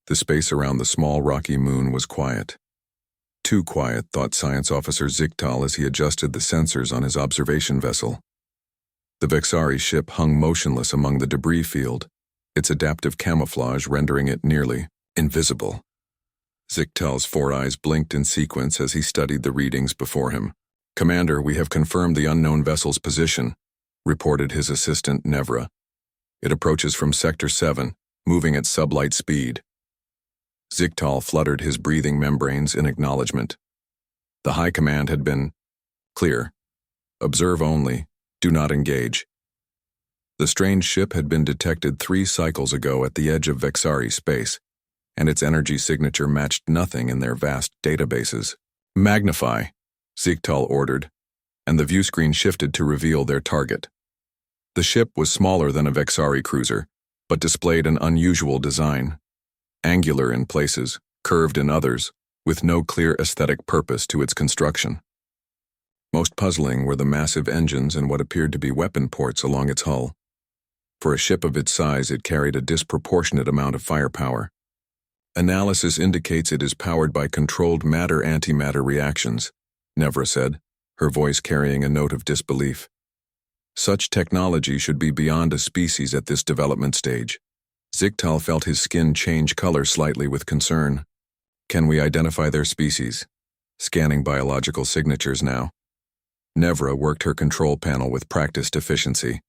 The space around the small rocky moon was quiet. Too quiet, thought Science Officer Ziktal as he adjusted the sensors on his observation vessel. The Vexari ship hung motionless among the debris field, its adaptive camouflage rendering it nearly invisible. Ziktal's four eyes blinked in sequence as he studied the readings before him. "Commander, we have confirmed the unknown vessel's position," reported his assistant Nevra. "It approaches from Sector 7, moving at sublight speed." Ziktal fluttered his breathing membranes in acknowledgement. The High Command had been clear. Observe only, do not engage. The strange ship had been detected 3 cycles ago at the edge of Vexari space, and its energy signature matched nothing in their vast databases. "Magnify," Ziktal ordered, and the view screen shifted to reveal their target. The ship was smaller than a Vexari cruiser, but displayed an unusual design. Angular in places, curved in others, with no clear aesthetic purpose to its construction. Most puzzling were the massive engines and what appeared to be weapon ports along its hull. For a ship of its size, it carried a disproportionate amount of firepower. "Analysis indicates it is powered by controlled matter-antimatter reactions," Nevra said, her voice carrying a note of disbelief. "Such technology should be beyond a species at this development stage." Ziktal felt his skin change color slightly with concern. "Can we identify their species?" Scanning biological signatures now. Nevra worked her control panel with practiced efficiency.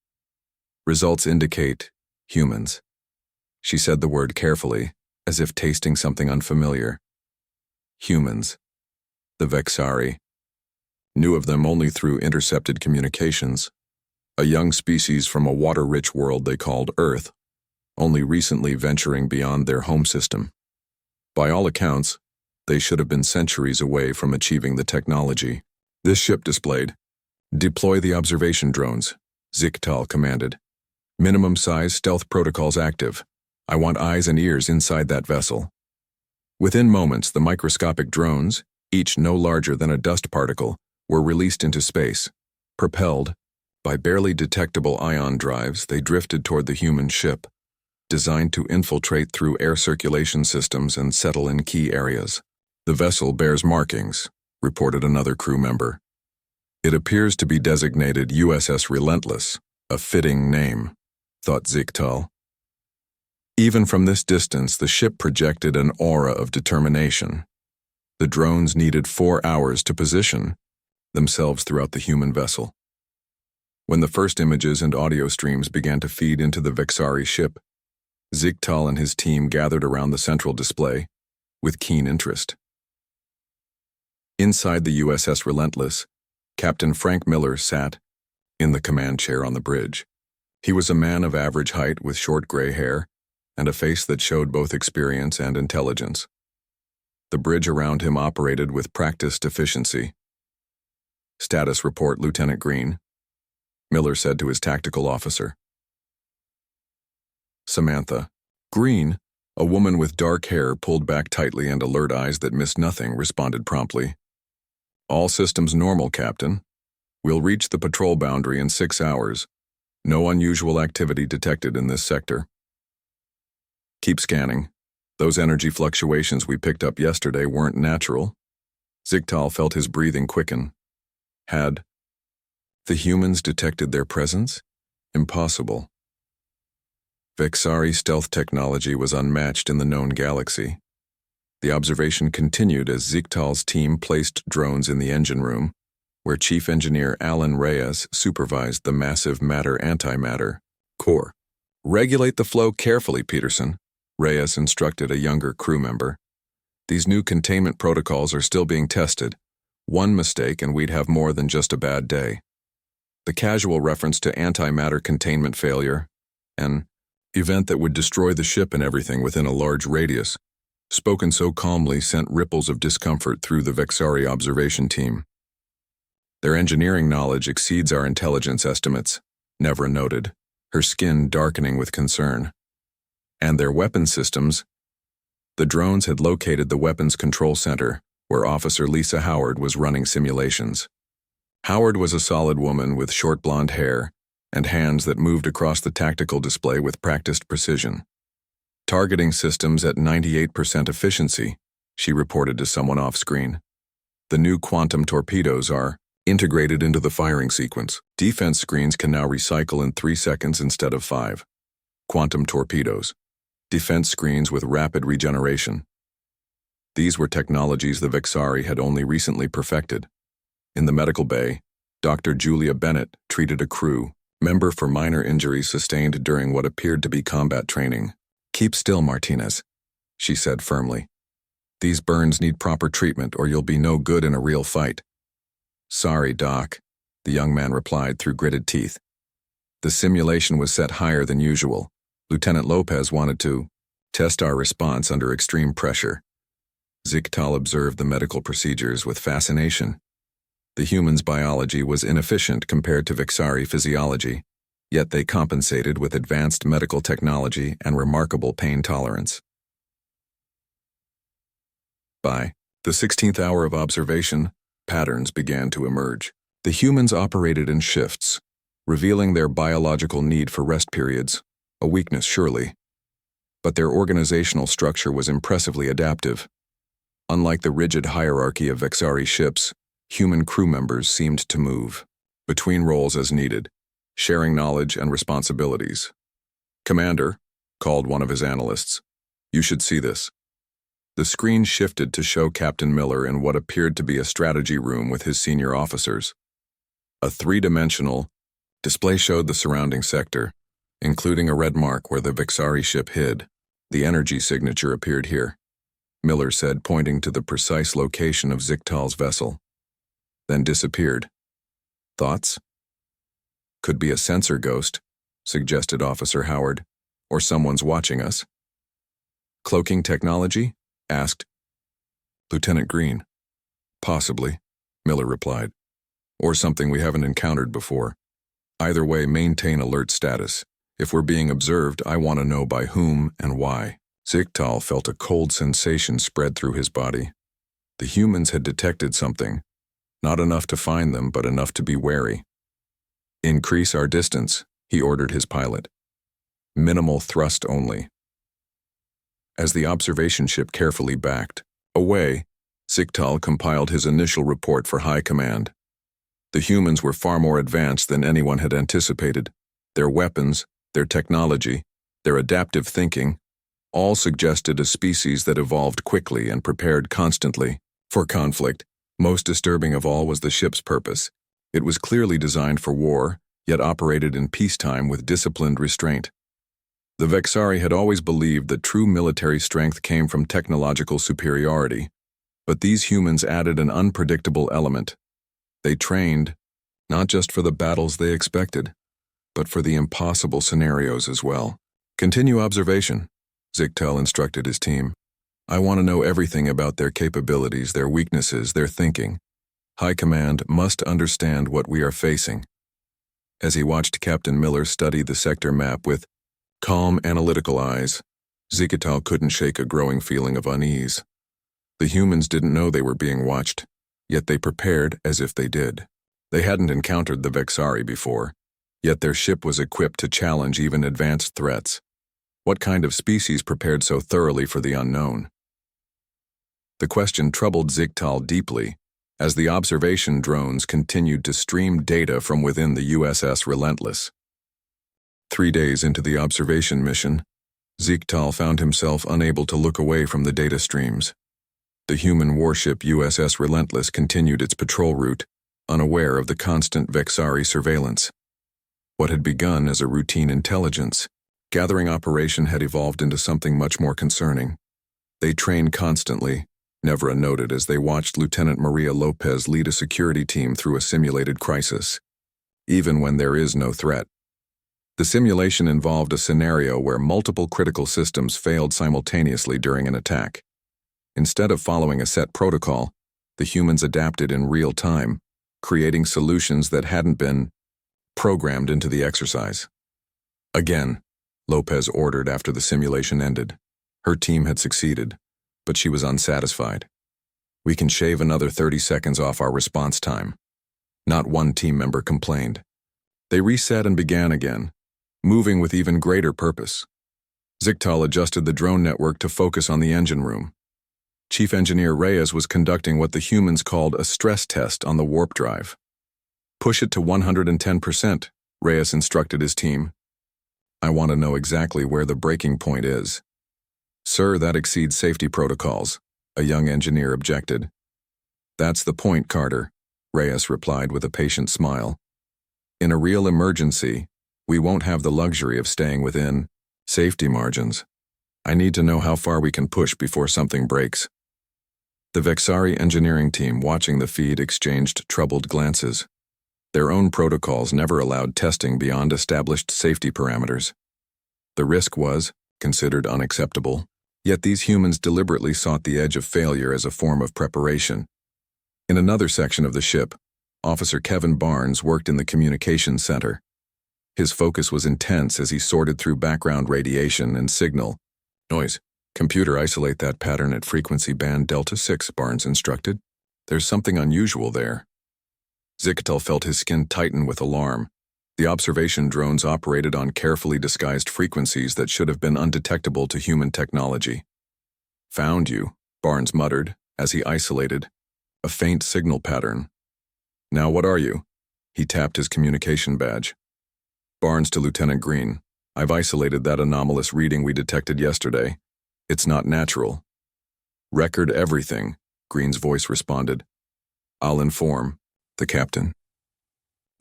"Results indicate humans." She said the word carefully, as if tasting something unfamiliar. Humans. The Vexari. Knew of them only through intercepted communications. A young species from a water-rich world they called Earth, only recently venturing beyond their home system. By all accounts, they should have been centuries away from achieving the technology. This ship displayed. "Deploy the observation drones," Ziktal commanded. "Minimum size stealth protocols active. I want eyes and ears inside that vessel." Within moments, the microscopic drones, each no larger than a dust particle, were released into space. Propelled by barely detectable ion drives, they drifted toward the human ship, designed to infiltrate through air circulation systems and settle in key areas. "The vessel bears markings," reported another crew member. "It appears to be designated USS Relentless, a fitting name," thought Ziktal. Even from this distance, the ship projected an aura of determination. The drones needed 4 hours to position themselves throughout the human vessel. When the first images and audio streams began to feed into the Vexari ship, Ziktal and his team gathered around the central display with keen interest. Inside the USS Relentless, Captain Frank Miller sat in the command chair on the bridge. He was a man of average height with short gray hair and a face that showed both experience and intelligence. The bridge around him operated with practiced efficiency. "Status report, Lieutenant Green," Miller said to his tactical officer. Samantha Green, a woman with dark hair pulled back tightly and alert eyes that missed nothing, responded promptly. "All systems normal, Captain. We'll reach the patrol boundary in 6 hours. No unusual activity detected in this sector." "Keep scanning. Those energy fluctuations we picked up yesterday weren't natural." Ziktal felt his breathing quicken. Had the humans detected their presence? Impossible. Vexari stealth technology was unmatched in the known galaxy. The observation continued as Ziktal's team placed drones in the engine room, where Chief Engineer Alan Reyes supervised the massive matter-antimatter core. "Regulate the flow carefully, Peterson," Reyes instructed a younger crew member. "These new containment protocols are still being tested. One mistake and we'd have more than just a bad day." The casual reference to antimatter containment failure, an event that would destroy the ship and everything within a large radius, spoken so calmly, sent ripples of discomfort through the Vexari observation team. "Their engineering knowledge exceeds our intelligence estimates," Nevra noted, her skin darkening with concern. "And their weapon systems." The drones had located the weapons control center, where Officer Lisa Howard was running simulations. Howard was a solid woman with short blonde hair and hands that moved across the tactical display with practiced precision. Targeting systems at 98% efficiency, she reported to someone off-screen. The new quantum torpedoes are integrated into the firing sequence. Defense screens can now recycle in 3 seconds instead of 5. Quantum torpedoes. Defense screens with rapid regeneration. These were technologies the Vexari had only recently perfected. In the medical bay, Dr. Julia Bennett treated a crew member for minor injuries sustained during what appeared to be combat training. "Keep still, Martinez," she said firmly. "These burns need proper treatment or you'll be no good in a real fight." "Sorry, Doc," the young man replied through gritted teeth. "The simulation was set higher than usual. Lieutenant Lopez wanted to test our response under extreme pressure." Zichtal observed the medical procedures with fascination. The human's biology was inefficient compared to Vexari physiology, yet they compensated with advanced medical technology and remarkable pain tolerance. By the 16th hour of observation, patterns began to emerge. The humans operated in shifts, revealing their biological need for rest periods, a weakness surely. But their organizational structure was impressively adaptive. Unlike the rigid hierarchy of Vexari ships, human crew members seemed to move between roles as needed, sharing knowledge and responsibilities. "Commander," called one of his analysts, "you should see this." The screen shifted to show Captain Miller in what appeared to be a strategy room with his senior officers. A three-dimensional display showed the surrounding sector, including a red mark where the Vexari ship hid. "The energy signature appeared here," Miller said, pointing to the precise location of Zichtal's vessel. "Then disappeared. Thoughts?" "Could be a sensor ghost," suggested Officer Howard, "or someone's watching us." "Cloaking technology?" asked Lieutenant Green. "Possibly," Miller replied, "or something we haven't encountered before. Either way, maintain alert status. If we're being observed, I want to know by whom and why." Zichtal felt a cold sensation spread through his body. The humans had detected something, not enough to find them, but enough to be wary. "Increase our distance," he ordered his pilot. "Minimal thrust only." As the observation ship carefully backed away, Zichtal compiled his initial report for High Command. The humans were far more advanced than anyone had anticipated. Their weapons, their technology, their adaptive thinking, all suggested a species that evolved quickly and prepared constantly for conflict. Most disturbing of all was the ship's purpose. It was clearly designed for war, yet operated in peacetime with disciplined restraint. The Vexari had always believed that true military strength came from technological superiority, but these humans added an unpredictable element. They trained, not just for the battles they expected, but for the impossible scenarios as well. "Continue observation," Zichtal instructed his team. "I want to know everything about their capabilities, their weaknesses, their thinking. High Command must understand what we are facing." As he watched Captain Miller study the sector map with calm, analytical eyes, Zichtal couldn't shake a growing feeling of unease. The humans didn't know they were being watched, yet they prepared as if they did. They hadn't encountered the Vexari before, yet their ship was equipped to challenge even advanced threats. What kind of species prepared so thoroughly for the unknown? The question troubled Zichtal deeply as the observation drones continued to stream data from within the USS Relentless. 3 days into the observation mission, Zichtal found himself unable to look away from the data streams. The human warship USS Relentless continued its patrol route, unaware of the constant Vexari surveillance. What had begun as a routine intelligence gathering operation had evolved into something much more concerning. They trained constantly, Nevra noted as they watched Lieutenant Maria Lopez lead a security team through a simulated crisis. Even when there is no threat. The simulation involved a scenario where multiple critical systems failed simultaneously during an attack. Instead of following a set protocol, the humans adapted in real time, creating solutions that hadn't been programmed into the exercise. "Again," Lopez ordered after the simulation ended. Her team had succeeded, but she was unsatisfied. "We can shave another 30 seconds off our response time." Not one team member complained. They reset and began again, moving with even greater purpose. Zictal adjusted the drone network to focus on the engine room. Chief Engineer Reyes was conducting what the humans called a stress test on the warp drive. "Push it to 110%, Reyes instructed his team. "I want to know exactly where the breaking point is." "Sir, that exceeds safety protocols," a young engineer objected. "That's the point, Carter," Reyes replied with a patient smile. "In a real emergency, we won't have the luxury of staying within safety margins. I need to know how far we can push before something breaks." The Vexari engineering team watching the feed exchanged troubled glances. Their own protocols never allowed testing beyond established safety parameters. The risk was considered unacceptable, yet these humans deliberately sought the edge of failure as a form of preparation. In another section of the ship, Officer Kevin Barnes worked in the communications center. His focus was intense as he sorted through background radiation and signal noise. "Computer, isolate that pattern at frequency band Delta 6, Barnes instructed. "There's something unusual there." Zictal felt his skin tighten with alarm. The observation drones operated on carefully disguised frequencies that should have been undetectable to human technology. "Found you," Barnes muttered as he isolated a faint signal pattern. "Now what are you?" He tapped his communication badge. "Barnes to Lieutenant Green. I've isolated that anomalous reading we detected yesterday. It's not natural." "Record everything," Green's voice responded. "I'll inform the captain."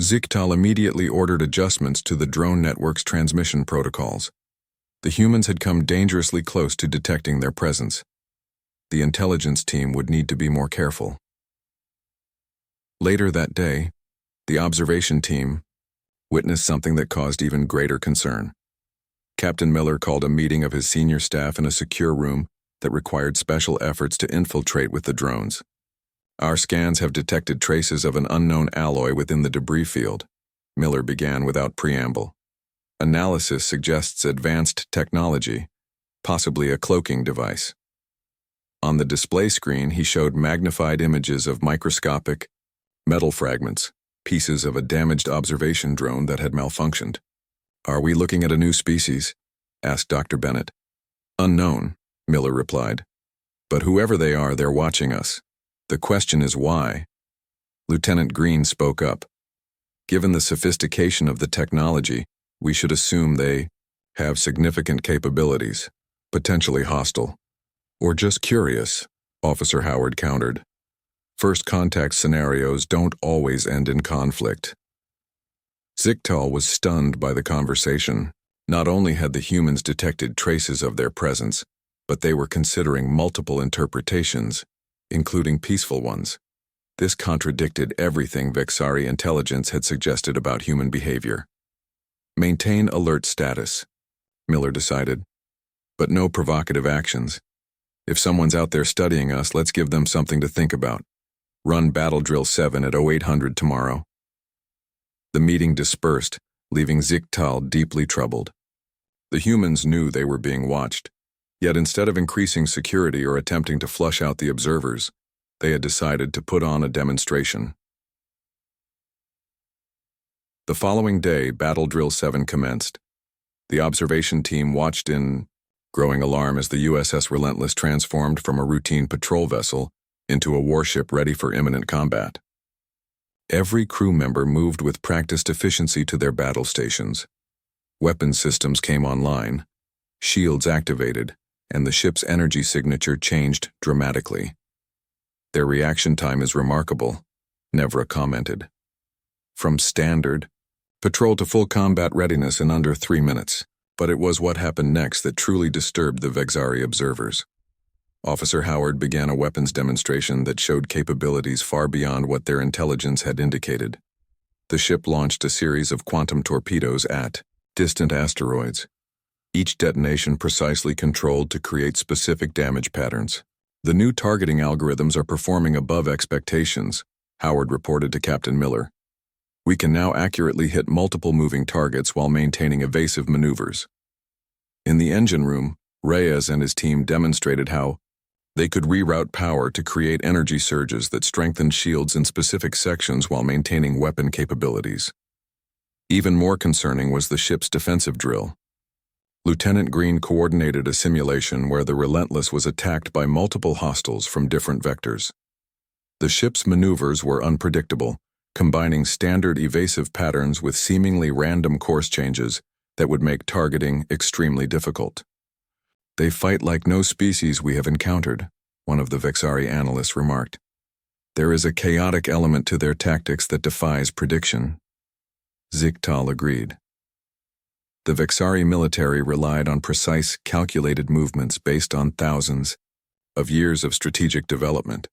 Zictal immediately ordered adjustments to the drone network's transmission protocols. The humans had come dangerously close to detecting their presence. The intelligence team would need to be more careful. Later that day, the observation team witnessed something that caused even greater concern. Captain Miller called a meeting of his senior staff in a secure room that required special efforts to infiltrate with the drones. "Our scans have detected traces of an unknown alloy within the debris field," Miller began without preamble. "Analysis suggests advanced technology, possibly a cloaking device." On the display screen, he showed magnified images of microscopic metal fragments, pieces of a damaged observation drone that had malfunctioned. "Are we looking at a new species?" asked Dr. Bennett. "Unknown," Miller replied. "But whoever they are, they're watching us. The question is why?" Lieutenant Green spoke up. "Given the sophistication of the technology, we should assume they have significant capabilities, potentially hostile. Or just curious," Officer Howard countered. "First contact scenarios don't always end in conflict." Zictal was stunned by the conversation. Not only had the humans detected traces of their presence, but they were considering multiple interpretations, including peaceful ones. This contradicted everything Vexari intelligence had suggested about human behavior. "Maintain alert status," Miller decided, "but no provocative actions. If someone's out there studying us, let's give them something to think about. Run Battle Drill 7 at 0800 tomorrow." The meeting dispersed, leaving Zictal deeply troubled. The humans knew they were being watched, yet instead of increasing security or attempting to flush out the observers, they had decided to put on a demonstration. The following day, Battle Drill 7 commenced. The observation team watched in growing alarm as the USS Relentless transformed from a routine patrol vessel into a warship ready for imminent combat. Every crew member moved with practiced efficiency to their battle stations. Weapon systems came online, shields activated, and the ship's energy signature changed dramatically. "Their reaction time is remarkable," Nevra commented. "From standard patrol to full combat readiness in under 3 minutes." But it was what happened next that truly disturbed the Vexari observers. Officer Howard began a weapons demonstration that showed capabilities far beyond what their intelligence had indicated. The ship launched a series of quantum torpedoes at distant asteroids, each detonation precisely controlled to create specific damage patterns. "The new targeting algorithms are performing above expectations," Howard reported to Captain Miller. "We can now accurately hit multiple moving targets while maintaining evasive maneuvers." In the engine room, Reyes and his team demonstrated how they could reroute power to create energy surges that strengthened shields in specific sections while maintaining weapon capabilities. Even more concerning was the ship's defensive drill. Lieutenant Green coordinated a simulation where the Relentless was attacked by multiple hostiles from different vectors. The ship's maneuvers were unpredictable, combining standard evasive patterns with seemingly random course changes that would make targeting extremely difficult. "They fight like no species we have encountered," one of the Vexari analysts remarked. "There is a chaotic element to their tactics that defies prediction." Ziktal agreed. The Vexari military relied on precise, calculated movements based on thousands of years of strategic development.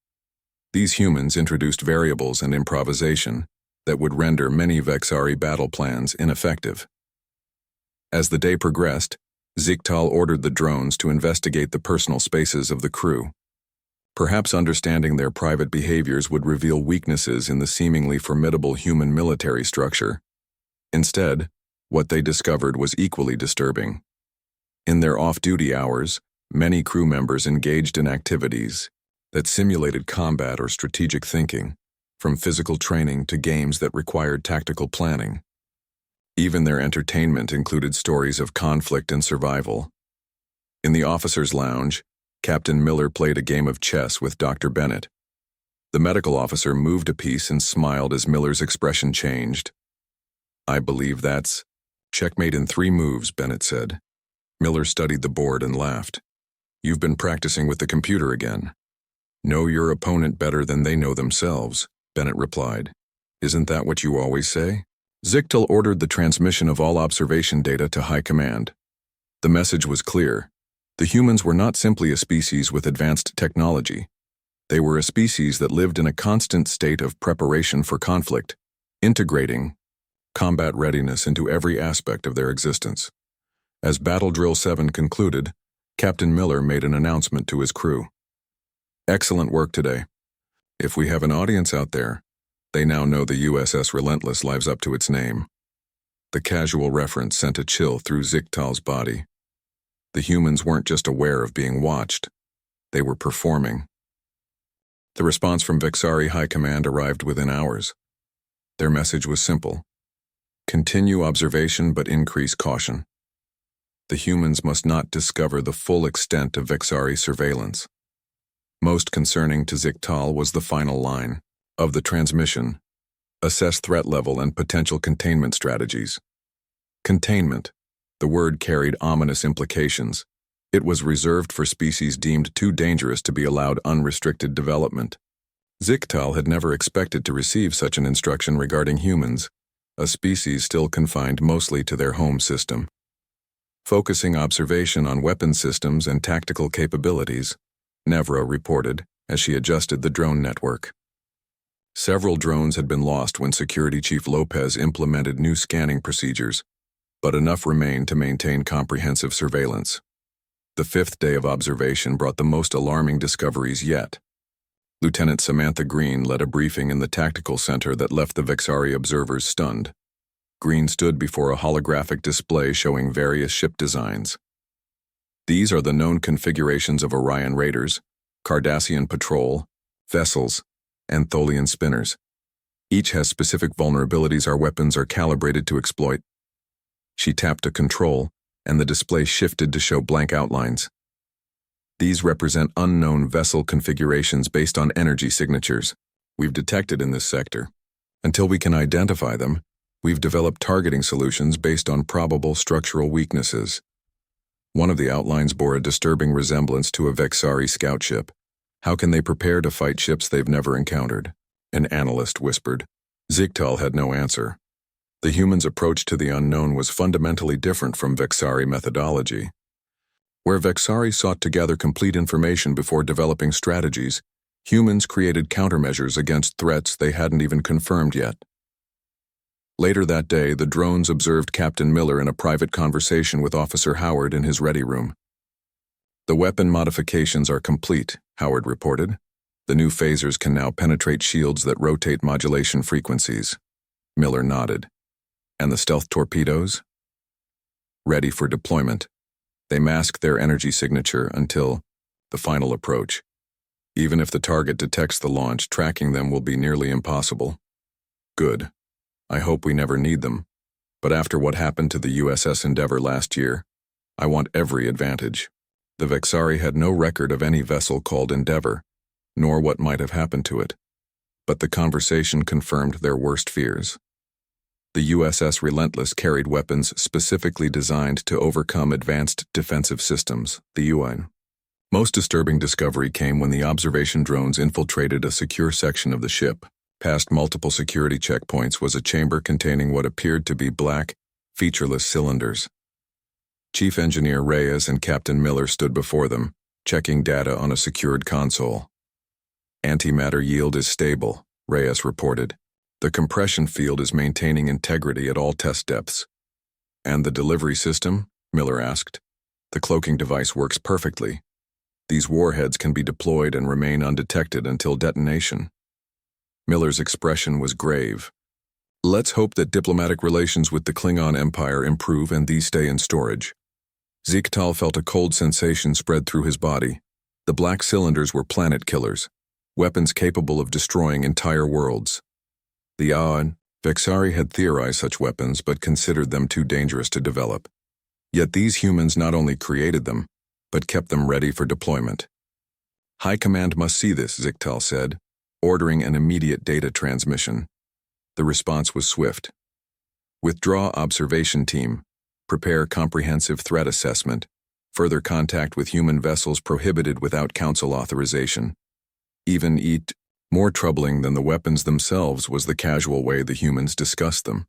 These humans introduced variables and improvisation that would render many Vexari battle plans ineffective. As the day progressed, Ziktal ordered the drones to investigate the personal spaces of the crew. Perhaps understanding their private behaviors would reveal weaknesses in the seemingly formidable human military structure. Instead, what they discovered was equally disturbing. In their off-duty hours, many crew members engaged in activities that simulated combat or strategic thinking, from physical training to games that required tactical planning. Even their entertainment included stories of conflict and survival. In the officers' lounge, Captain Miller played a game of chess with Dr. Bennett. The medical officer moved a piece and smiled as Miller's expression changed. "I believe that's checkmate in 3 moves," Bennett said. Miller studied the board and laughed. "You've been practicing with the computer again." "Know your opponent better than they know themselves," Bennett replied. "Isn't that what you always say?" Ziktal ordered the transmission of all observation data to High Command. The message was clear. The humans were not simply a species with advanced technology. They were a species that lived in a constant state of preparation for conflict, integrating combat readiness into every aspect of their existence. As Battle Drill 7 concluded, Captain Miller made an announcement to his crew. "Excellent work today. If we have an audience out there, they now know the USS Relentless lives up to its name." The casual reference sent a chill through Ziktal's body. The humans weren't just aware of being watched, they were performing. The response from Vexari High Command arrived within hours. Their message was simple: continue observation but increase caution. The humans must not discover the full extent of Vexari surveillance. Most concerning to Ziktal was the final line of the transmission: assess threat level and potential containment strategies. Containment. The word carried ominous implications. It was reserved for species deemed too dangerous to be allowed unrestricted development. Ziktal had never expected to receive such an instruction regarding humans, a species still confined mostly to their home system. Focusing observation on weapon systems and tactical capabilities, Nevra reported as she adjusted the drone network. Several drones had been lost when Security Chief Lopez implemented new scanning procedures, but enough remained to maintain comprehensive surveillance. The 5th day of observation brought the most alarming discoveries yet. Lieutenant Samantha Green led a briefing in the tactical center that left the Vexari observers stunned. Green stood before a holographic display showing various ship designs. "These are the known configurations of Orion raiders, Cardassian patrol, vessels, and Tholian spinners. Each has specific vulnerabilities our weapons are calibrated to exploit." She tapped a control, and the display shifted to show blank outlines. "These represent unknown vessel configurations based on energy signatures we've detected in this sector. Until we can identify them, we've developed targeting solutions based on probable structural weaknesses." One of the outlines bore a disturbing resemblance to a Vexari scout ship. "How can they prepare to fight ships they've never encountered?" an analyst whispered. Ziktal had no answer. The humans' approach to the unknown was fundamentally different from Vexari methodology. Where Vexari sought to gather complete information before developing strategies, humans created countermeasures against threats they hadn't even confirmed yet. Later that day, the drones observed Captain Miller in a private conversation with Officer Howard in his ready room. "The weapon modifications are complete," Howard reported. "The new phasers can now penetrate shields that rotate modulation frequencies." Miller nodded. "And the stealth torpedoes?" "Ready for deployment. They mask their energy signature until the final approach. Even if the target detects the launch, tracking them will be nearly impossible." "Good. I hope we never need them. But after what happened to the USS Endeavour last year, I want every advantage. The Vexari had no record of any vessel called Endeavor, nor what might have happened to it. But the conversation confirmed their worst fears. The USS Relentless carried weapons specifically designed to overcome advanced defensive systems, the UN. Most disturbing discovery came when the observation drones infiltrated a secure section of the ship. Past multiple security checkpoints was a chamber containing what appeared to be black, featureless cylinders. Chief Engineer Reyes and Captain Miller stood before them, checking data on a secured console. Antimatter yield is stable, Reyes reported. The compression field is maintaining integrity at all test depths. And the delivery system? Miller asked. The cloaking device works perfectly. These warheads can be deployed and remain undetected until detonation. Miller's expression was grave. Let's hope that diplomatic relations with the Klingon Empire improve and these stay in storage. Zichtal felt a cold sensation spread through his body. The black cylinders were planet killers, weapons capable of destroying entire worlds. The Vexari had theorized such weapons but considered them too dangerous to develop. Yet these humans not only created them, but kept them ready for deployment. High Command must see this, Zichtal said, ordering an immediate data transmission. The response was swift. Withdraw observation team. Prepare comprehensive threat assessment. Further contact with human vessels prohibited without council authorization. More troubling than the weapons themselves was the casual way the humans discussed them.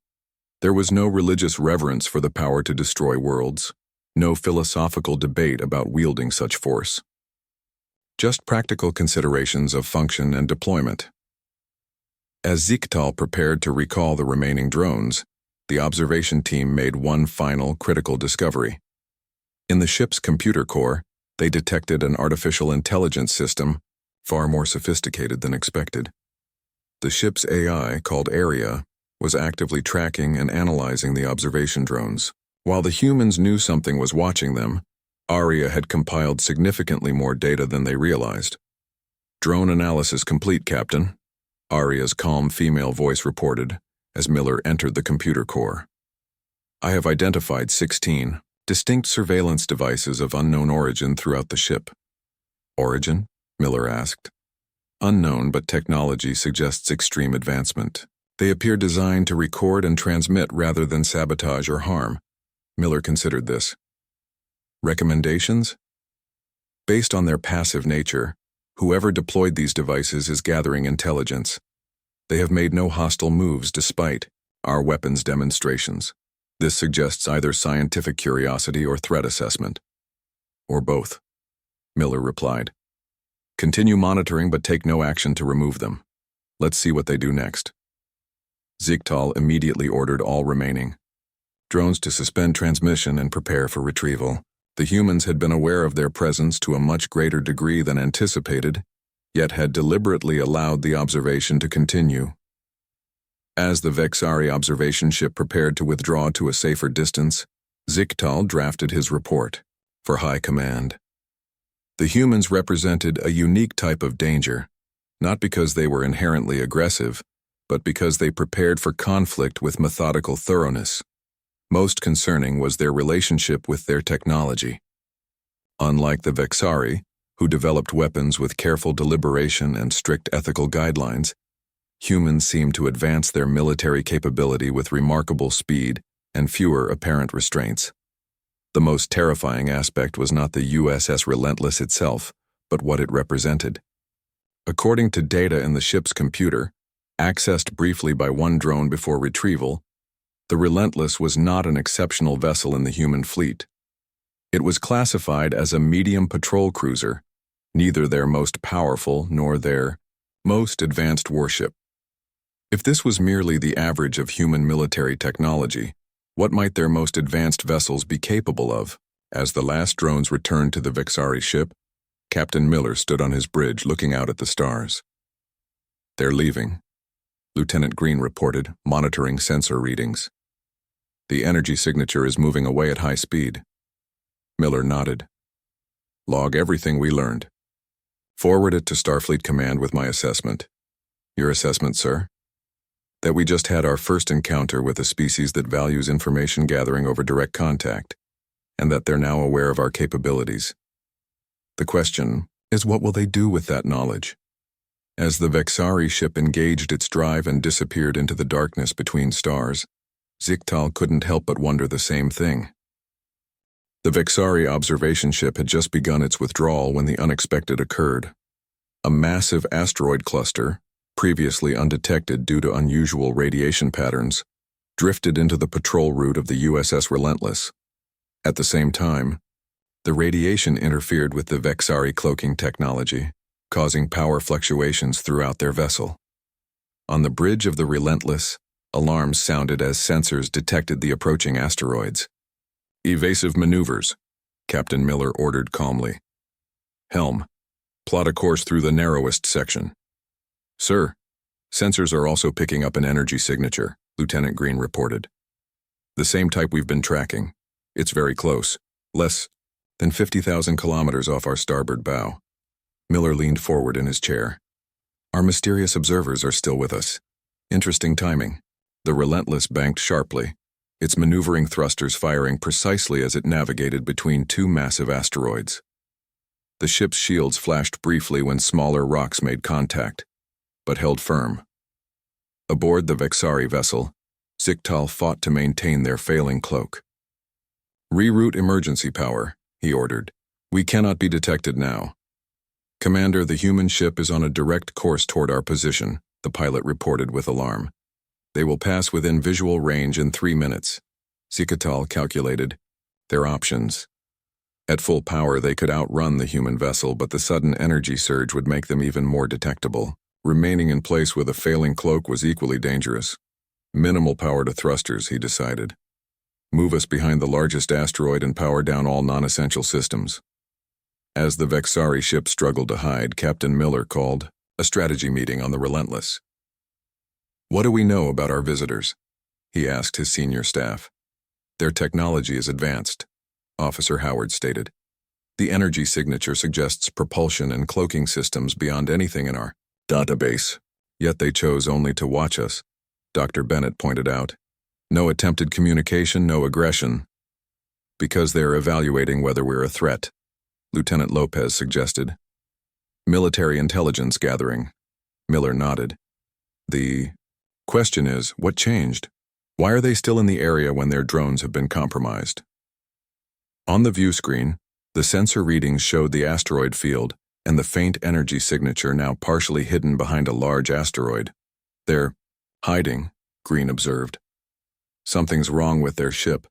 There was no religious reverence for the power to destroy worlds, no philosophical debate about wielding such force. Just practical considerations of function and deployment. As Zichtal prepared to recall the remaining drones, the observation team made one final critical discovery. In the ship's computer core, they detected an artificial intelligence system far more sophisticated than expected. The ship's AI, called Area, was actively tracking and analyzing the observation drones. While the humans knew something was watching them, Aria had compiled significantly more data than they realized. Drone analysis complete, Captain, Aria's calm female voice reported as Miller entered the computer core. I have identified 16 distinct surveillance devices of unknown origin throughout the ship. Origin? Miller asked. Unknown, but technology suggests extreme advancement. They appear designed to record and transmit rather than sabotage or harm. Miller considered this. Recommendations? Based on their passive nature, whoever deployed these devices is gathering intelligence. They have made no hostile moves despite our weapons demonstrations. This suggests either scientific curiosity or threat assessment. Or both, Miller replied. Continue monitoring but take no action to remove them. Let's see what they do next. Zichtal immediately ordered all remaining drones to suspend transmission and prepare for retrieval. The humans had been aware of their presence to a much greater degree than anticipated, yet had deliberately allowed the observation to continue. As the Vexari observation ship prepared to withdraw to a safer distance, Zichtal drafted his report for High Command. The humans represented a unique type of danger, not because they were inherently aggressive, but because they prepared for conflict with methodical thoroughness. Most concerning was their relationship with their technology. Unlike the Vexari, who developed weapons with careful deliberation and strict ethical guidelines, humans seemed to advance their military capability with remarkable speed and fewer apparent restraints. The most terrifying aspect was not the USS Relentless itself, but what it represented. According to data in the ship's computer, accessed briefly by one drone before retrieval, the Relentless was not an exceptional vessel in the human fleet. It was classified as a medium patrol cruiser, neither their most powerful nor their most advanced warship. If this was merely the average of human military technology, what might their most advanced vessels be capable of? As the last drones returned to the Vexari ship, Captain Miller stood on his bridge looking out at the stars. They're leaving, Lieutenant Green reported, monitoring sensor readings. The energy signature is moving away at high speed. Miller nodded. Log everything we learned. Forward it to Starfleet Command with my assessment. Your assessment, sir? That we just had our first encounter with a species that values information gathering over direct contact, and that they're now aware of our capabilities. The question is, what will they do with that knowledge? As the Vexari ship engaged its drive and disappeared into the darkness between stars, Ziktal couldn't help but wonder the same thing. The Vexari observation ship had just begun its withdrawal when the unexpected occurred. A massive asteroid cluster, previously undetected due to unusual radiation patterns, drifted into the patrol route of the USS Relentless. At the same time, the radiation interfered with the Vexari cloaking technology, causing power fluctuations throughout their vessel. On the bridge of the Relentless, alarms sounded as sensors detected the approaching asteroids. "Evasive maneuvers," Captain Miller ordered calmly. "Helm, plot a course through the narrowest section." "Sir, sensors are also picking up an energy signature," Lieutenant Green reported. "The same type we've been tracking. It's very close, less than 50,000 kilometers off our starboard bow." Miller leaned forward in his chair. "Our mysterious observers are still with us. Interesting timing." The Relentless banked sharply, its maneuvering thrusters firing precisely as it navigated between two massive asteroids. The ship's shields flashed briefly when smaller rocks made contact, but held firm. Aboard the Vexari vessel, Ziktal fought to maintain their failing cloak. "Reroute emergency power," he ordered. "We cannot be detected now." "Commander, the human ship is on a direct course toward our position," the pilot reported with alarm. "They will pass within visual range in 3 minutes." Ziktal calculated their options. At full power, they could outrun the human vessel, but the sudden energy surge would make them even more detectable. Remaining in place with a failing cloak was equally dangerous. Minimal power to thrusters, he decided. Move us behind the largest asteroid and power down all non-essential systems. As the Vexari ship struggled to hide, Captain Miller called a strategy meeting on the Relentless. "What do we know about our visitors?" he asked his senior staff. "Their technology is advanced," Officer Howard stated. "The energy signature suggests propulsion and cloaking systems beyond anything in our database. Yet they chose only to watch us," Dr. Bennett pointed out. "No attempted communication, no aggression." "Because they're evaluating whether we're a threat," Lieutenant Lopez suggested. "Military intelligence gathering." Miller nodded. "The question is, what changed? Why are they still in the area when their drones have been compromised?" On the view screen, the sensor readings showed the asteroid field and the faint energy signature now partially hidden behind a large asteroid. "They're hiding," Green observed. "Something's wrong with their ship.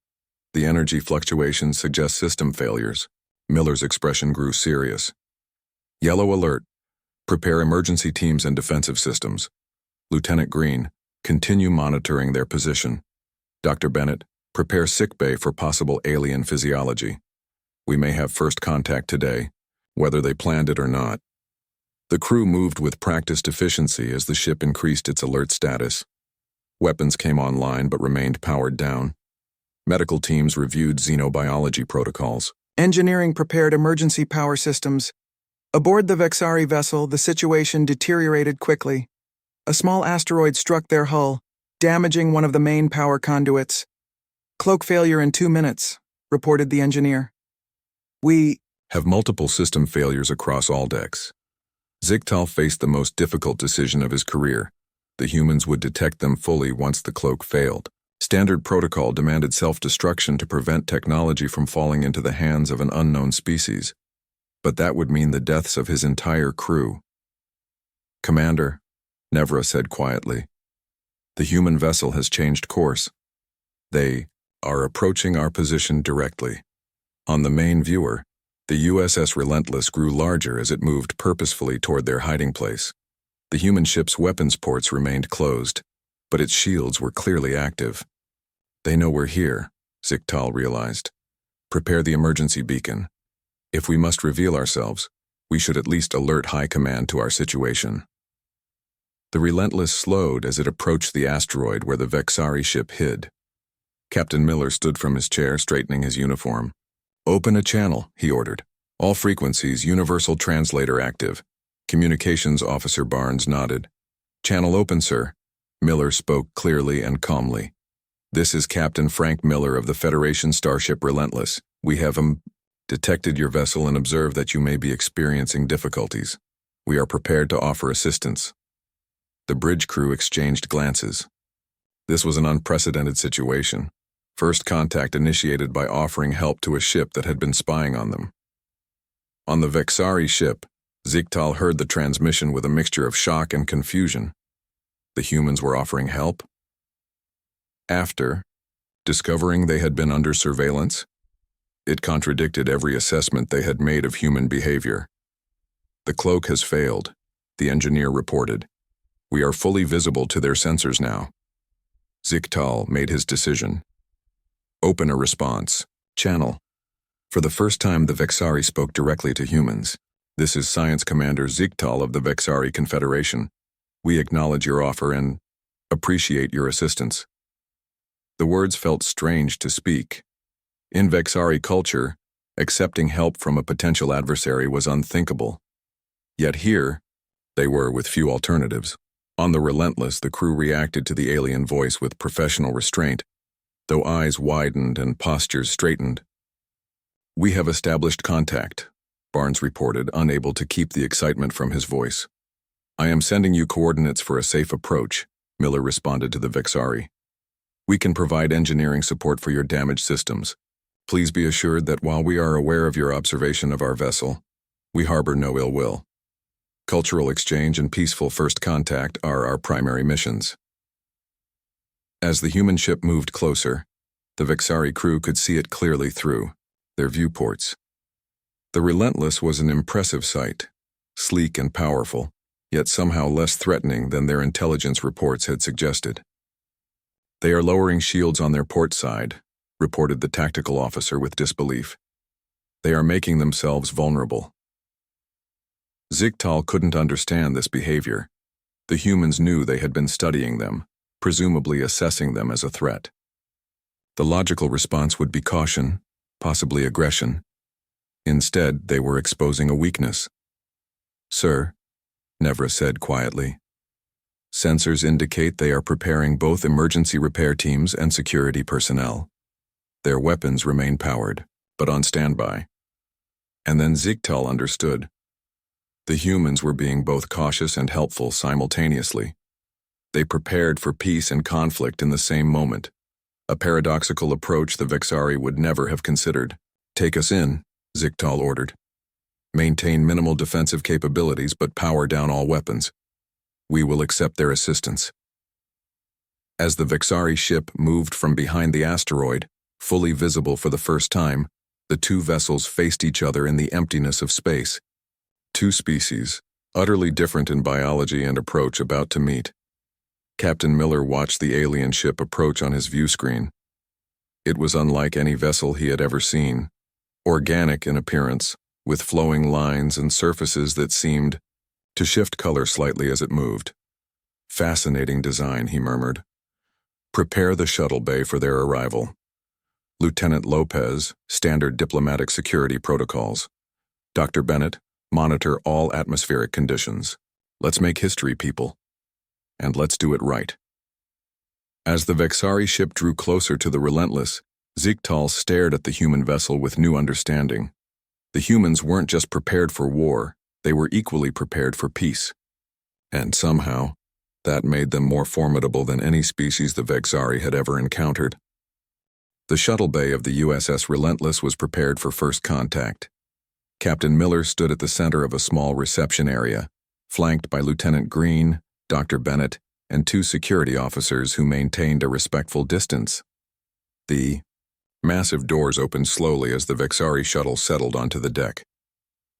The energy fluctuations suggest system failures." Miller's expression grew serious. "Yellow alert. Prepare emergency teams and defensive systems. Lieutenant Green, continue monitoring their position. Dr. Bennett, prepare sickbay for possible alien physiology. We may have first contact today, whether they planned it or not." The crew moved with practiced efficiency as the ship increased its alert status. Weapons came online but remained powered down. Medical teams reviewed xenobiology protocols. Engineering prepared emergency power systems. Aboard the Vexari vessel, the situation deteriorated quickly. A small asteroid struck their hull, damaging one of the main power conduits. "Cloak failure in 2 minutes," reported the engineer. "We have multiple system failures across all decks." Ziktal faced the most difficult decision of his career. The humans would detect them fully once the cloak failed. Standard protocol demanded self-destruction to prevent technology from falling into the hands of an unknown species. But that would mean the deaths of his entire crew. "Commander," Nevra said quietly, "the human vessel has changed course. They are approaching our position directly." On the main viewer, the USS Relentless grew larger as it moved purposefully toward their hiding place. The human ship's weapons ports remained closed, but its shields were clearly active. "They know we're here," Ziktal realized. "Prepare the emergency beacon. If we must reveal ourselves, we should at least alert High Command to our situation." The Relentless slowed as it approached the asteroid where the Vexari ship hid. Captain Miller stood from his chair, straightening his uniform. "Open a channel," he ordered. "All frequencies, universal translator active." Communications Officer Barnes nodded. "Channel open, sir." Miller spoke clearly and calmly. This is Captain Frank Miller of the Federation starship Relentless. We have detected your vessel and observed that you may be experiencing difficulties. We are prepared to offer assistance." The bridge crew exchanged glances. This was an unprecedented situation. First contact initiated by offering help to a ship that had been spying on them. On the Vexari ship, Ziktal heard the transmission with a mixture of shock and confusion. The humans were offering help? After discovering they had been under surveillance, it contradicted every assessment they had made of human behavior. "The cloak has failed," the engineer reported. "We are fully visible to their sensors now." Ziktal made his decision. "Open a response. Channel." For the first time, the Vexari spoke directly to humans. "This is Science Commander Ziktal of the Vexari Confederation. We acknowledge your offer and appreciate your assistance." The words felt strange to speak. In Vexari culture, accepting help from a potential adversary was unthinkable. Yet here, they were with few alternatives. On the Relentless, the crew reacted to the alien voice with professional restraint, though eyes widened and postures straightened. "We have established contact," Barnes reported, unable to keep the excitement from his voice. "I am sending you coordinates for a safe approach," Miller responded to the Vexari. "We can provide engineering support for your damaged systems. Please be assured that while we are aware of your observation of our vessel, we harbor no ill will. Cultural exchange and peaceful first contact are our primary missions." As the human ship moved closer, the Vexari crew could see it clearly through their viewports. The Relentless was an impressive sight, sleek and powerful, yet somehow less threatening than their intelligence reports had suggested. "They are lowering shields on their port side," reported the tactical officer with disbelief. "They are making themselves vulnerable." Ziktal couldn't understand this behavior. The humans knew they had been studying them, presumably assessing them as a threat. The logical response would be caution, possibly aggression. Instead, they were exposing a weakness. "Sir," Nevra said quietly, "sensors indicate they are preparing both emergency repair teams and security personnel. Their weapons remain powered, but on standby." And then Ziktal understood. The humans were being both cautious and helpful simultaneously. They prepared for peace and conflict in the same moment, a paradoxical approach the Vexari would never have considered. "Take us in," Ziktal ordered. "Maintain minimal defensive capabilities but power down all weapons. We will accept their assistance." As the Vexari ship moved from behind the asteroid, fully visible for the first time, the two vessels faced each other in the emptiness of space. Two species, utterly different in biology and approach, about to meet. Captain Miller watched the alien ship approach on his view screen. It was unlike any vessel he had ever seen, organic in appearance, with flowing lines and surfaces that seemed to shift color slightly as it moved. "Fascinating design," he murmured. "Prepare the shuttle bay for their arrival. Lieutenant Lopez, standard diplomatic security protocols. Dr. Bennett, monitor all atmospheric conditions. Let's make history, people. And let's do it right." As the Vexari ship drew closer to the Relentless, Ziktal stared at the human vessel with new understanding. The humans weren't just prepared for war, they were equally prepared for peace. And somehow, that made them more formidable than any species the Vexari had ever encountered. The shuttle bay of the USS Relentless was prepared for first contact. Captain Miller stood at the center of a small reception area, flanked by Lieutenant Green, Dr. Bennett, and two security officers who maintained a respectful distance. The massive doors opened slowly as the Vexari shuttle settled onto the deck.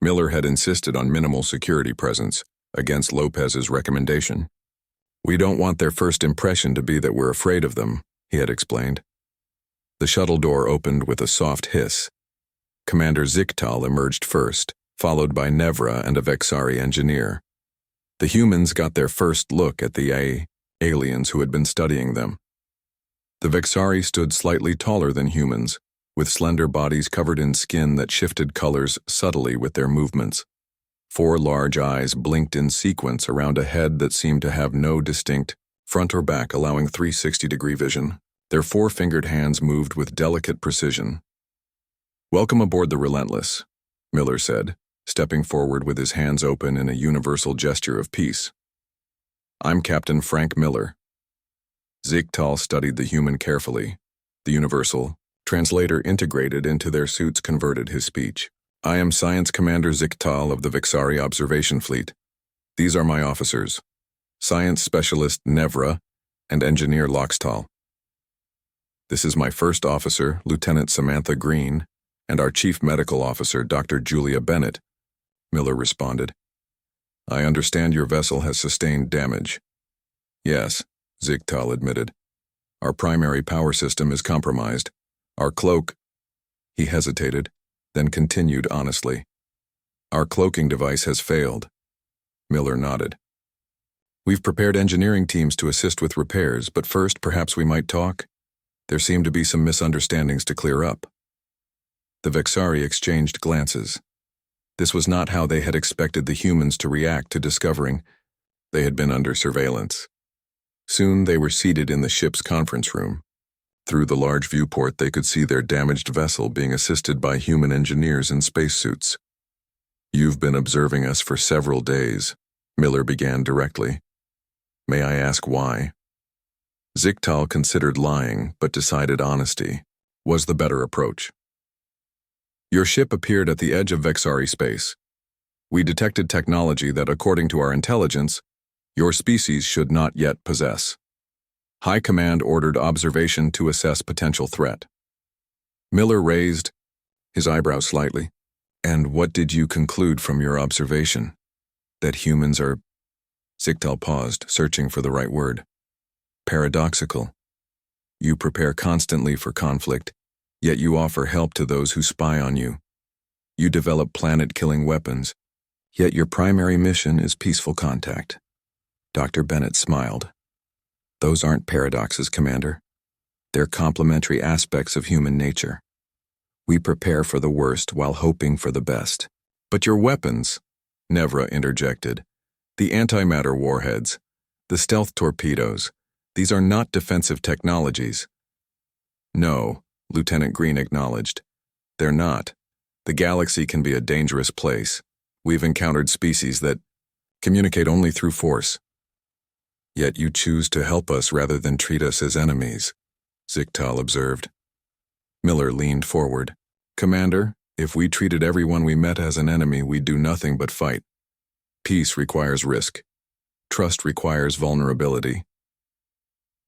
Miller had insisted on minimal security presence, against Lopez's recommendation. "We don't want their first impression to be that we're afraid of them," he had explained. The shuttle door opened with a soft hiss. Commander Ziktal emerged first, followed by Nevra and a Vexari engineer. The humans got their first look at the aliens who had been studying them. The Vexari stood slightly taller than humans, with slender bodies covered in skin that shifted colors subtly with their movements. 4 large eyes blinked in sequence around a head that seemed to have no distinct front or back, allowing 360-degree vision. Their four-fingered hands moved with delicate precision. "Welcome aboard the Relentless," Miller said, stepping forward with his hands open in a universal gesture of peace. "I'm Captain Frank Miller." Zigtal studied the human carefully. The universal translator integrated into their suits converted his speech. "I am Science Commander Zigtal of the Vexari Observation Fleet. These are my officers, Science Specialist Nevra and Engineer Loxtal. This is my first officer, Lieutenant Samantha Green, and our Chief Medical Officer, Dr. Julia Bennett," Miller responded. "I understand your vessel has sustained damage." "Yes," Zigtal admitted. "Our primary power system is compromised. Our cloak—" He hesitated, then continued honestly. "Our cloaking device has failed." Miller nodded. "We've prepared engineering teams to assist with repairs, but first perhaps we might talk? There seem to be some misunderstandings to clear up." The Vexari exchanged glances. This was not how they had expected the humans to react to discovering they had been under surveillance. Soon they were seated in the ship's conference room. Through the large viewport they could see their damaged vessel being assisted by human engineers in spacesuits. "You've been observing us for several days," Miller began directly. "May I ask why?" Zigtal considered lying, but decided honesty was the better approach. "Your ship appeared at the edge of Vexari space. We detected technology that, according to our intelligence, your species should not yet possess. High Command ordered observation to assess potential threat." Miller raised his eyebrows slightly. "And what did you conclude from your observation? That humans are—" Zigtal paused, searching for the right word. "Paradoxical. You prepare constantly for conflict, yet you offer help to those who spy on you. You develop planet-killing weapons, yet your primary mission is peaceful contact." Dr. Bennett smiled. "Those aren't paradoxes, Commander. They're complementary aspects of human nature. We prepare for the worst while hoping for the best." "But your weapons," Nevra interjected. "The antimatter warheads, the stealth torpedoes, these are not defensive technologies." "No," Lieutenant Green acknowledged. "They're not. The galaxy can be a dangerous place. We've encountered species that communicate only through force. Yet you choose to help us rather than treat us as enemies," Zigtal observed. Miller leaned forward. "Commander, if we treated everyone we met as an enemy, we'd do nothing but fight. Peace requires risk. Trust requires vulnerability."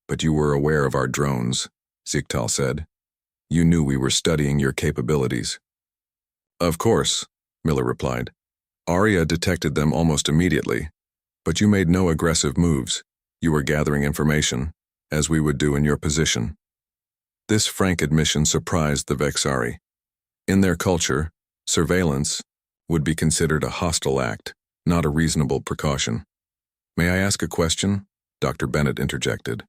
"But you were aware of our drones," Zigtal said. "You knew we were studying your capabilities." "Of course," Miller replied. "Aria detected them almost immediately, but you made no aggressive moves. You were gathering information, as we would do in your position." This frank admission surprised the Vexari. In their culture, surveillance would be considered a hostile act, not a reasonable precaution. "May I ask a question?" Dr. Bennett interjected.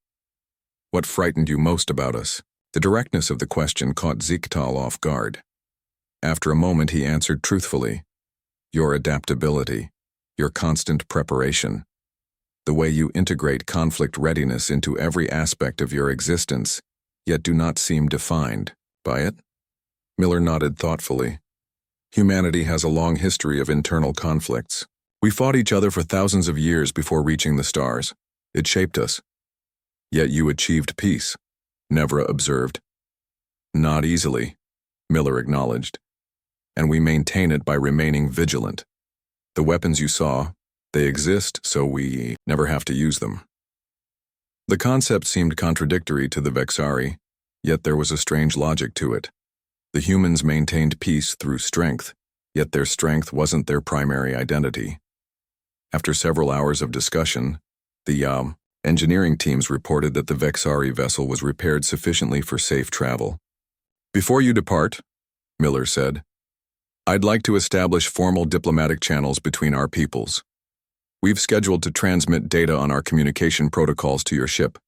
"What frightened you most about us?" The directness of the question caught Zigtal off guard. After a moment he answered truthfully, "Your adaptability, your constant preparation, the way you integrate conflict readiness into every aspect of your existence, yet do not seem defined by it." Miller nodded thoughtfully. "Humanity has a long history of internal conflicts. We fought each other for thousands of years before reaching the stars. It shaped us. Yet you achieved peace," Nevra observed. "Not easily," Miller acknowledged. "And we maintain it by remaining vigilant. The weapons you saw, they exist, so we never have to use them." The concept seemed contradictory to the Vexari, yet there was a strange logic to it. The humans maintained peace through strength, yet their strength wasn't their primary identity. After several hours of discussion, the engineering teams reported that the Vexari vessel was repaired sufficiently for safe travel. "Before you depart," Miller said, "I'd like to establish formal diplomatic channels between our peoples. We've scheduled to transmit data on our communication protocols to your ship."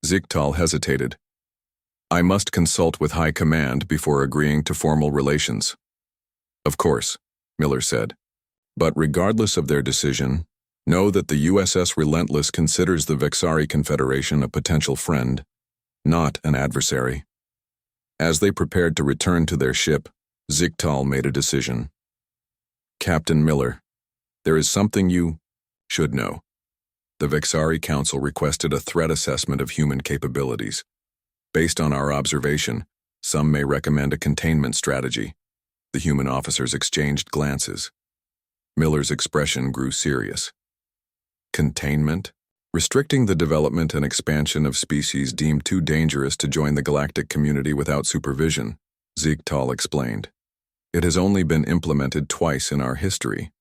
Zigtal hesitated. "I must consult with High Command before agreeing to formal relations." "Of course," Miller said. "But regardless of their decision, know that the USS Relentless considers the Vexari Confederation a potential friend. not an adversary. As they prepared to return to their ship, Ziktal made a decision. Captain Miller, there is something you should know. The Vexari Council requested a threat assessment of human capabilities. Based on our observation, some may recommend a containment strategy. The human officers exchanged glances. Miller's expression grew serious. Containment? Restricting the development and expansion of species deemed too dangerous to join the galactic community without supervision, Ziktal explained. It has only been implemented twice in our history.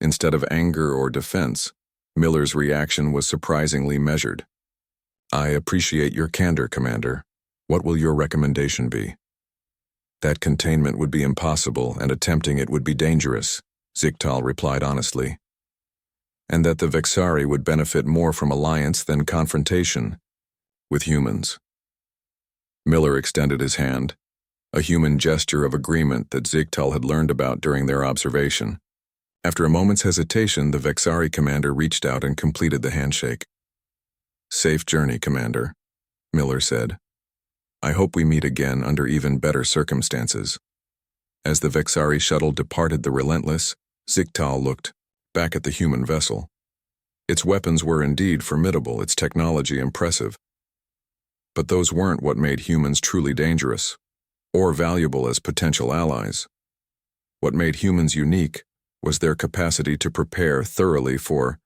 Instead of anger or defense, Miller's reaction was surprisingly measured. I appreciate your candor, Commander. What will your recommendation be? That containment would be impossible, and attempting it would be dangerous, Ziktal replied honestly. And that the Vexari would benefit more from alliance than confrontation with humans. Miller extended his hand, a human gesture of agreement that Ziktal had learned about during their observation. After a moment's hesitation, the Vexari commander reached out and completed the handshake. Safe journey, Commander, Miller said. I hope we meet again under even better circumstances. As the Vexari shuttle departed the Relentless, Ziktal looked back at the human vessel. Its weapons were indeed formidable, its technology impressive. But those weren't what made humans truly dangerous, or valuable as potential allies. What made humans unique was their capacity to prepare thoroughly for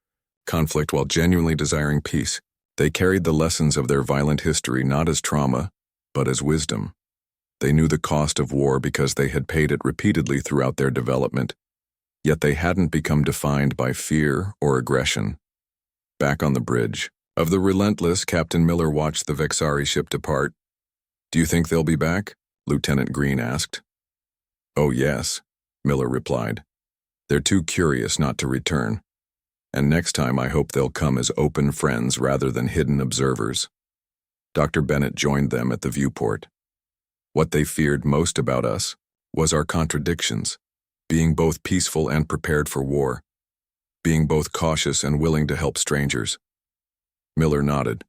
conflict while genuinely desiring peace. They carried the lessons of their violent history not as trauma, but as wisdom. They knew the cost of war because they had paid it repeatedly throughout their development, yet they hadn't become defined by fear or aggression. Back on the bridge of the Relentless, Captain Miller watched the Vexari ship depart. Do you think they'll be back? Lieutenant Green asked. Oh yes, Miller replied. They're too curious not to return. And next time I hope they'll come as open friends rather than hidden observers. Dr. Bennett joined them at the viewport. What they feared most about us was our contradictions, being both peaceful and prepared for war, being both cautious and willing to help strangers. Miller nodded.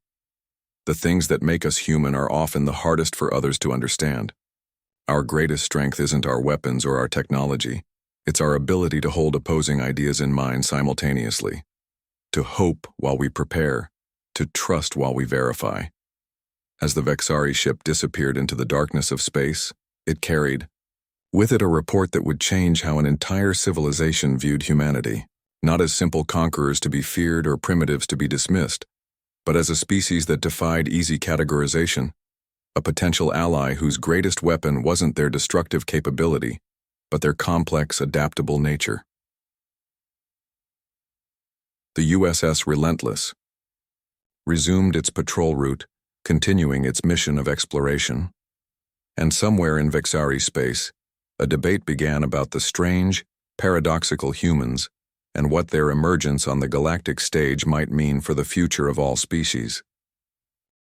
The things that make us human are often the hardest for others to understand. Our greatest strength isn't our weapons or our technology. It's our ability to hold opposing ideas in mind simultaneously, to hope while we prepare, to trust while we verify. As the Vexari ship disappeared into the darkness of space, it carried with it a report that would change how an entire civilization viewed humanity, not as simple conquerors to be feared or primitives to be dismissed, but as a species that defied easy categorization, a potential ally whose greatest weapon wasn't their destructive capability, but their complex, adaptable nature. The USS Relentless resumed its patrol route, continuing its mission of exploration. And somewhere in Vexari space, a debate began about the strange, paradoxical humans and what their emergence on the galactic stage might mean for the future of all species.